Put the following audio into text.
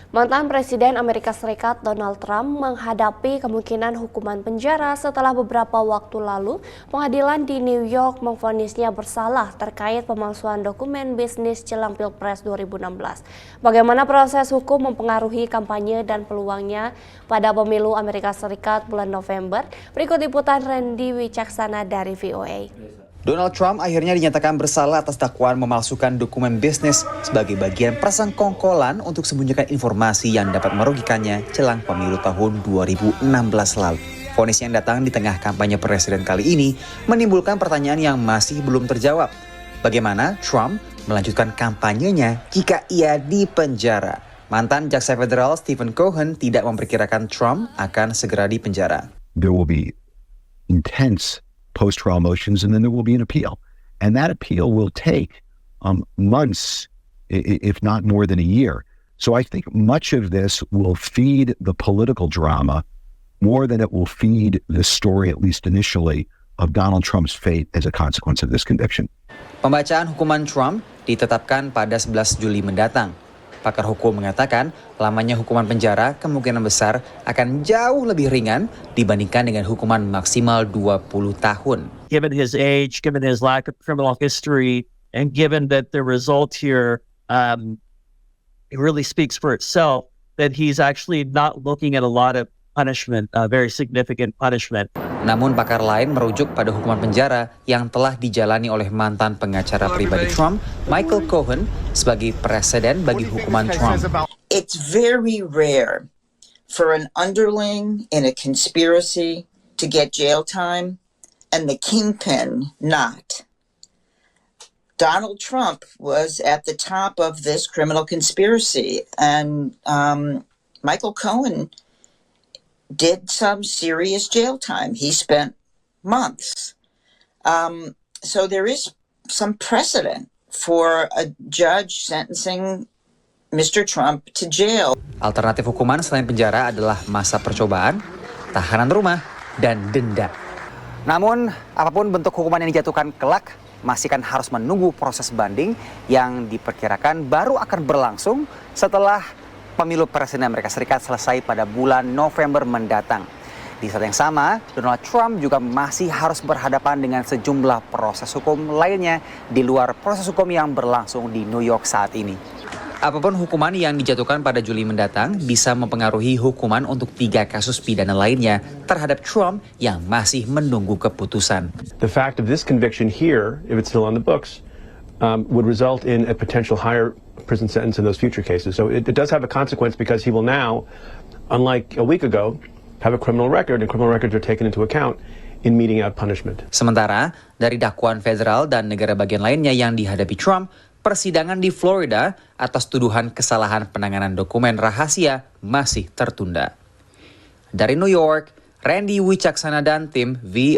Mantan Presiden Amerika Serikat Donald Trump menghadapi kemungkinan hukuman penjara setelah beberapa waktu lalu pengadilan di New York memvonisnya bersalah terkait pemalsuan dokumen bisnis jelang Pilpres 2016. Bagaimana proses hukum mempengaruhi kampanye dan peluangnya pada pemilu Amerika Serikat bulan November? Berikut liputan Randy Wicaksana dari VOA. Donald Trump akhirnya dinyatakan bersalah atas dakwaan memalsukan dokumen bisnis sebagai bagian persengkongkolan untuk sembunyikan informasi yang dapat merugikannya jelang pemilu tahun 2016 lalu. Vonis yang datang di tengah kampanye presiden kali ini menimbulkan pertanyaan yang masih belum terjawab. Bagaimana Trump melanjutkan kampanyenya jika ia dipenjara? Mantan jaksa federal Stephen Cohen tidak memperkirakan Trump akan segera dipenjara. There will be intense post-trial motions, and then there will be an appeal. And that appeal will take months, if not more than a year. So I think much of this will feed the political drama more than it will feed the story, at least initially, of Donald Trump's fate as a consequence of this conviction. Pembacaan hukuman Trump ditetapkan pada 11 Juli mendatang. Pakar hukum mengatakan lamanya hukuman penjara kemungkinan besar akan jauh lebih ringan dibandingkan dengan hukuman maksimal 20 tahun. Given his age, given his lack of criminal history, and given that the result here it really speaks for itself, that he's actually not looking at a lot of punishment, very significant punishment. Namun pakar lain merujuk pada hukuman penjara yang telah dijalani oleh mantan pengacara pribadi Trump, Michael Cohen, sebagai preseden bagi hukuman Trump. It's very rare for an underling in a conspiracy to get jail time and the kingpin not. Donald Trump was at the top of this criminal conspiracy, and Michael Cohen did some serious jail time. He spent months. So there is some precedent for a judge sentencing Mr. Trump to jail. Alternatif hukuman selain penjara adalah masa percobaan, tahanan rumah, dan denda. Namun, apapun bentuk hukuman yang dijatuhkan kelak, masih kan harus menunggu proses banding yang diperkirakan baru akan berlangsung setelah pemilu presiden Amerika Serikat selesai pada bulan November mendatang. Di saat yang sama, Donald Trump juga masih harus berhadapan dengan sejumlah proses hukum lainnya di luar proses hukum yang berlangsung di New York saat ini. Apapun hukuman yang dijatuhkan pada Juli mendatang bisa mempengaruhi hukuman untuk 3 kasus pidana lainnya terhadap Trump yang masih menunggu keputusan. The fact of this conviction here, if it's still on the books, would result in a potential higher prison sentence in those future cases. So it does have a consequence because he will now, unlike a week ago, have a criminal record, and criminal records are taken into account in meting out punishment. Sementara, dari dakwaan federal dan negara bagian lainnya yang dihadapi Trump, persidangan di Florida atas tuduhan kesalahan penanganan dokumen rahasia masih tertunda. Dari New York, Randy Wicaksana dan tim VOA.